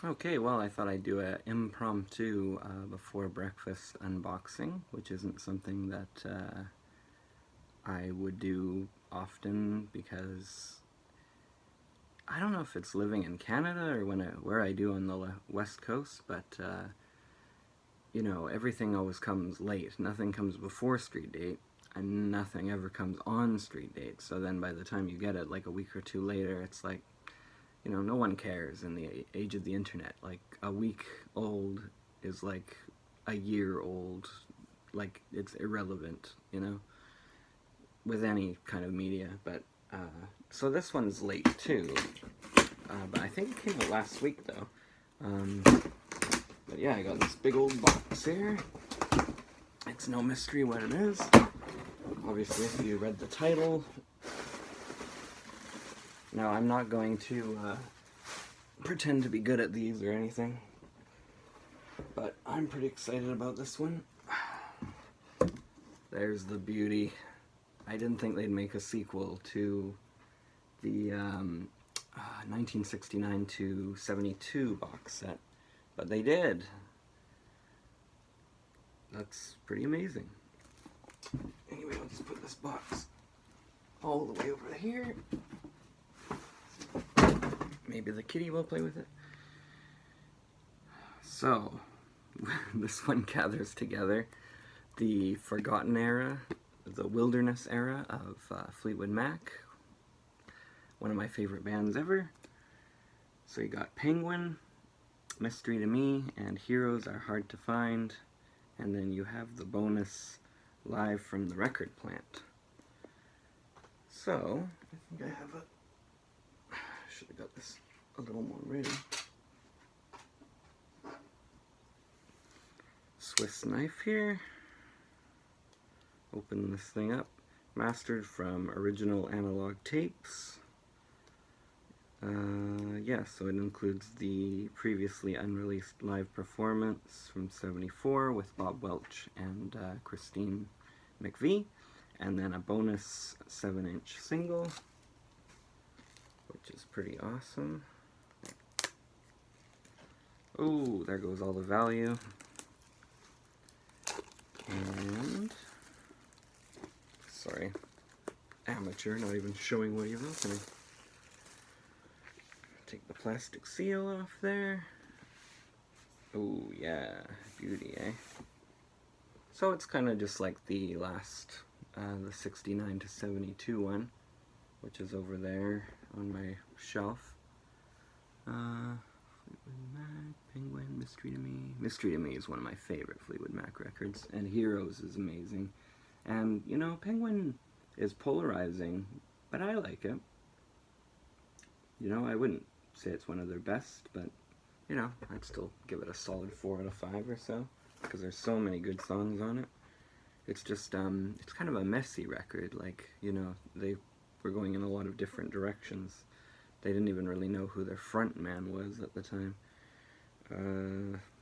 Okay, well, I thought I'd do an impromptu before breakfast unboxing, which isn't something that I would do often because I don't know if it's living in Canada or where I do on the West Coast, but you know, everything always comes late. Nothing comes before street date, and nothing ever comes on street date. So then by the time you get it, like a week or two later, it's like, you know, no one cares in the age of the internet. Like, a week old is like a year old. Like, it's irrelevant, you know, with any kind of media. But, so this one's late too. But I think it came out last week, though. But yeah, I got this big old box here. It's no mystery what it is. Obviously, if you read the title. Now, I'm not going to pretend to be good at these or anything, but I'm pretty excited about this one. There's the beauty. I didn't think they'd make a sequel to the 1969 to 72 box set, but they did. That's pretty amazing. Anyway, I'll just put this box all the way over here. Maybe the kitty will play with it. So, this one gathers together the forgotten era, the wilderness era of Fleetwood Mac, one of my favorite bands ever. So you got Penguin, Mystery to Me, and Heroes Are Hard to Find, and then you have the bonus Live from the Record Plant. So, I think I have should have got this a little more ready. Swiss knife here. Open this thing up. Mastered from original analog tapes. Yeah, so it includes the previously unreleased live performance from '74 with Bob Welch and Christine McVie, and then a bonus 7-inch single, which is pretty awesome. Oh, there goes all the value. And, sorry, amateur, not even showing what he's opening. Take the plastic seal off there. Oh yeah, beauty, eh? So it's kind of just like the last, the 69 to 72 one, which is over there on my shelf. Fleetwood Mac, Penguin, Mystery to Me. Mystery to Me is one of my favorite Fleetwood Mac records, and Heroes is amazing. And, you know, Penguin is polarizing, but I like it. You know, I wouldn't say it's one of their best, but, you know, I'd still give it a solid 4 out of 5 or so, because there's so many good songs on it. It's just, it's kind of a messy record, like, you know, they were going in a lot of different directions. They didn't even really know who their front man was at the time.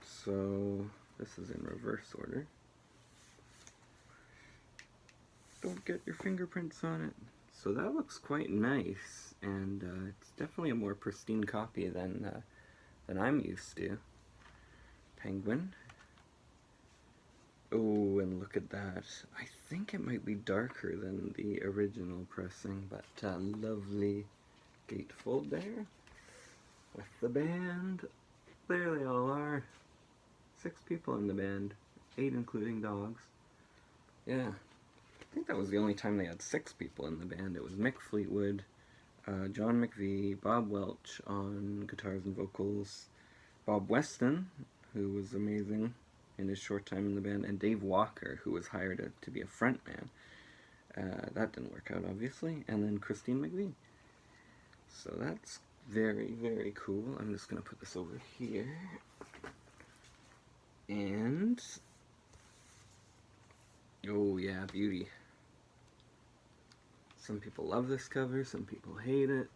So, this is in reverse order. Don't get your fingerprints on it. So that looks quite nice, and it's definitely a more pristine copy than I'm used to. Penguin. Oh, and look at that. I think it might be darker than the original pressing, but lovely gatefold there. With the band. There they all are. 6 people in the band. 8 including dogs. Yeah. I think that was the only time they had 6 people in the band. It was Mick Fleetwood, John McVie, Bob Welch on guitars and vocals, Bob Weston, who was amazing in his short time in the band, and Dave Walker, who was hired to be a frontman. That didn't work out, obviously. And then Christine McVie. So that's very, very cool. I'm just going to put this over here. And, oh yeah, beauty. Some people love this cover, some people hate it.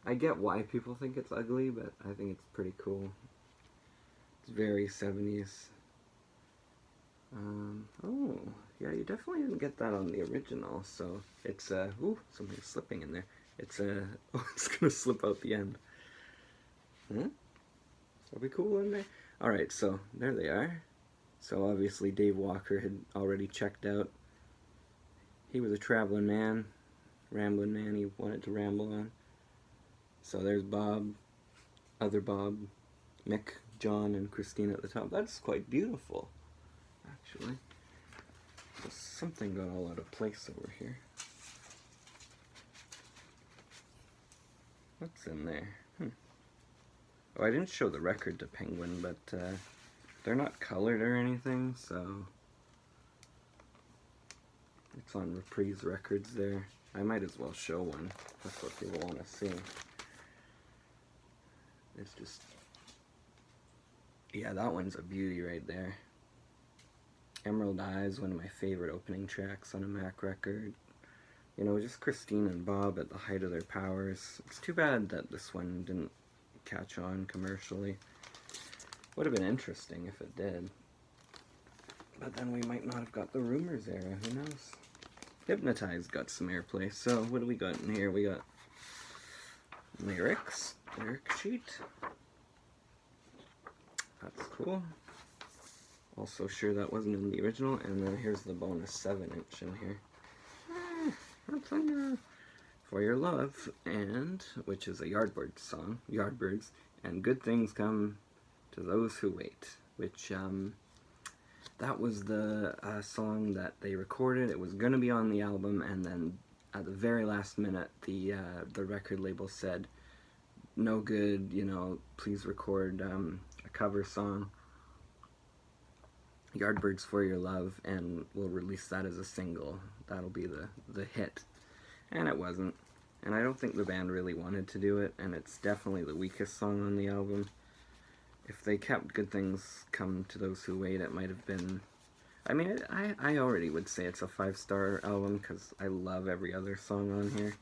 I get why people think it's ugly, but I think it's pretty cool. It's very 70s. Oh, yeah, you definitely didn't get that on the original, so it's ooh, something's slipping in there. It's oh, it's gonna slip out the end. Hmm? That'll be cool one day. Alright, so there they are. So obviously Dave Walker had already checked out. He was a traveling man, rambling man, he wanted to ramble on. So there's Bob, other Bob, Mick, John, and Christine at the top. That's quite beautiful, actually. There's something got all out of place over here. What's in there? Oh, I didn't show the record to Penguin, but they're not colored or anything, so it's on Reprise Records there. I might as well show one. That's what people want to see. It's just, yeah, that one's a beauty right there. Emerald Eyes, one of my favorite opening tracks on a Mac record. You know, just Christine and Bob at the height of their powers. It's too bad that this one didn't catch on commercially. Would have been interesting if it did. But then we might not have got the Rumors era, who knows? Hypnotized got some airplay. So what do we got in here? We got lyric sheet. That's cool. Also sure that wasn't in the original. And then here's the bonus 7-inch in here. What's in there? For Your Love, and which is a Yardbirds song, Yardbirds, and Good Things Come to Those Who Wait, which that was the song that they recorded. It was going to be on the album, and then at the very last minute, the record label said, no good, you know, please record a cover song, Yardbirds for Your Love, and we'll release that as a single. That'll be the hit. And it wasn't. And I don't think the band really wanted to do it, and it's definitely the weakest song on the album. If they kept Good Things Come to Those Who Wait, it might have been... I mean, I already would say it's a 5-star album, because I love every other song on here.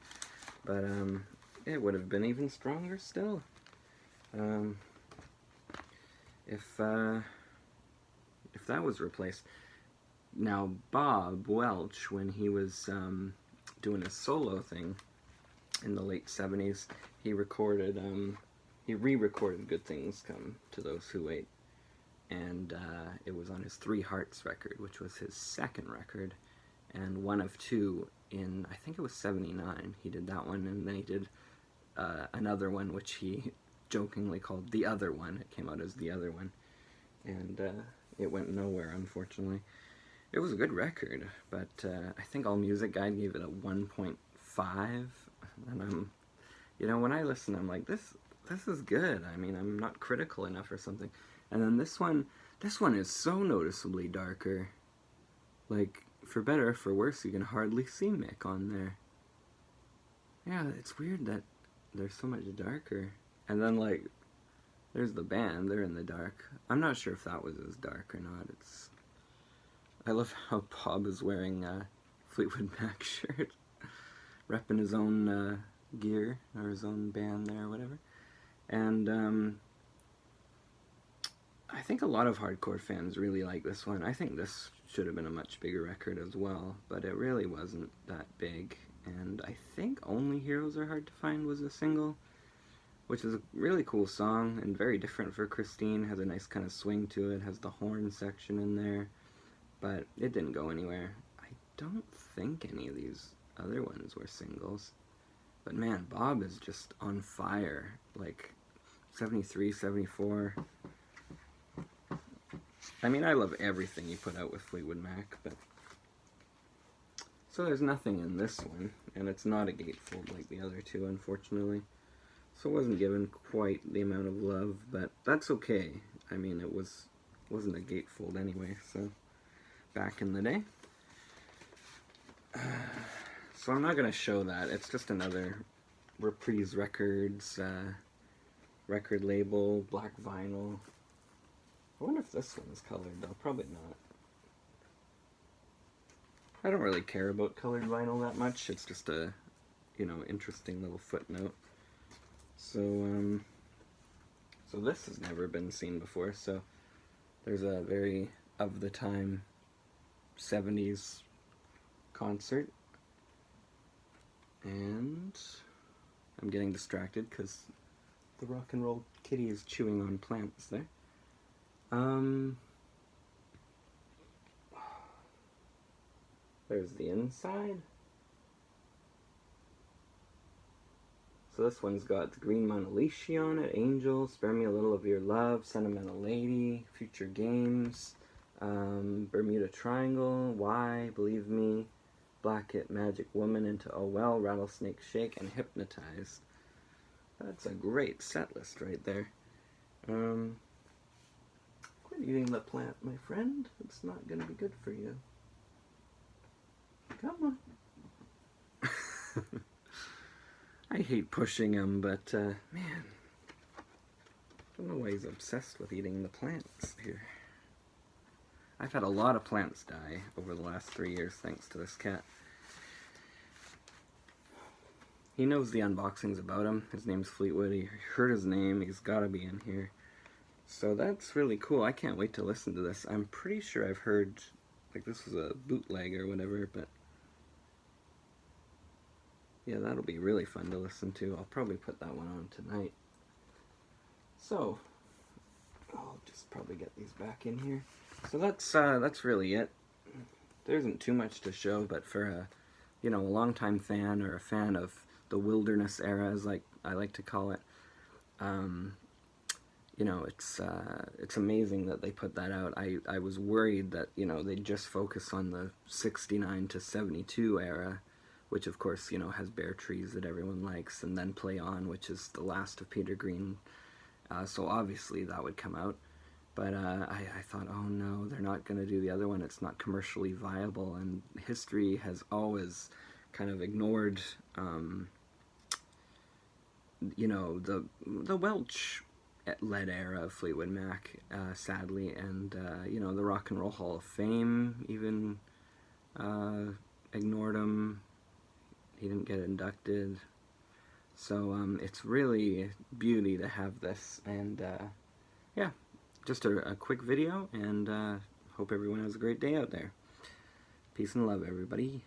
But it would have been even stronger still. If that was replaced. Now, Bob Welch, when he was doing a solo thing in the late 70s, he recorded, he re-recorded Good Things Come to Those Who Wait, and it was on his Three Hearts record, which was his second record, and one of two in, I think it was 79, he did that one, and then he did another one, which he jokingly called The Other One. It came out as The Other One, and it went nowhere, unfortunately. It was a good record, but I think AllMusic Guide gave it a 1.5, and I'm, you know, when I listen, I'm like, this is good. I mean, I'm not critical enough or something. And then this one is so noticeably darker. Like, for better or for worse, you can hardly see Mick on there. Yeah, it's weird that they're so much darker. And then, like, there's the band, they're in the dark. I'm not sure if that was as dark or not. I love how Bob is wearing a Fleetwood Mac shirt, repping his own gear, or his own band there, or whatever. And I think a lot of hardcore fans really like this one. I think this should have been a much bigger record as well, but it really wasn't that big. And I think Only Heroes Are Hard to Find was a single, which is a really cool song, and very different for Christine. Has a nice kind of swing to it, has the horn section in there. But it didn't go anywhere. I don't think any of these other ones were singles. But man, Bob is just on fire. Like, 73, 74. I mean, I love everything he put out with Fleetwood Mac, but... So there's nothing in this one, and it's not a gatefold like the other two, unfortunately. So it wasn't given quite the amount of love, but that's okay. I mean, wasn't a gatefold anyway, so... Back in the day. So I'm not going to show that. It's just another Reprise Records record label, black vinyl. I wonder if this one's colored though. Probably not. I don't really care about colored vinyl that much. It's just a, you know, interesting little footnote. So, so this has never been seen before. So there's a very of the time 70s concert, and I'm getting distracted because The rock and roll kitty is chewing on plants there. There's the inside. So this one's got the green Mona Lisa on it, Angel, Spare Me a Little of Your Love, Sentimental Lady, Future Games, Bermuda Triangle, Why, Believe Me, Black-It Magic Woman into Oh Well, Rattlesnake Shake, and Hypnotized. That's a great set list right there. Quit eating the plant, my friend. It's not going to be good for you. Come on. I hate pushing him, but, man, I don't know why he's obsessed with eating the plants here. I've had a lot of plants die over the last 3 years thanks to this cat. He knows the unboxing's about him. His name's Fleetwood. He heard his name. He's got to be in here. So that's really cool. I can't wait to listen to this. I'm pretty sure I've heard, like, this was a bootleg or whatever, but yeah, that'll be really fun to listen to. I'll probably put that one on tonight. So, I'll just probably get these back in here. So that's really it. There isn't too much to show, but for a, you know, a longtime fan or a fan of the wilderness era, as like I like to call it, you know, it's amazing that they put that out. I was worried that, you know, they'd just focus on the 69 to 72 era, which of course, you know, has Bare Trees that everyone likes, and then Play On, which is the last of Peter Green. So obviously that would come out. But I thought, oh no, they're not going to do the other one. It's not commercially viable, and history has always kind of ignored, you know, the Welch-led era of Fleetwood Mac, sadly, and, you know, the Rock and Roll Hall of Fame even ignored him. He didn't get inducted. So it's really beauty to have this, and yeah, just a quick video, and hope everyone has a great day out there. Peace and love, everybody.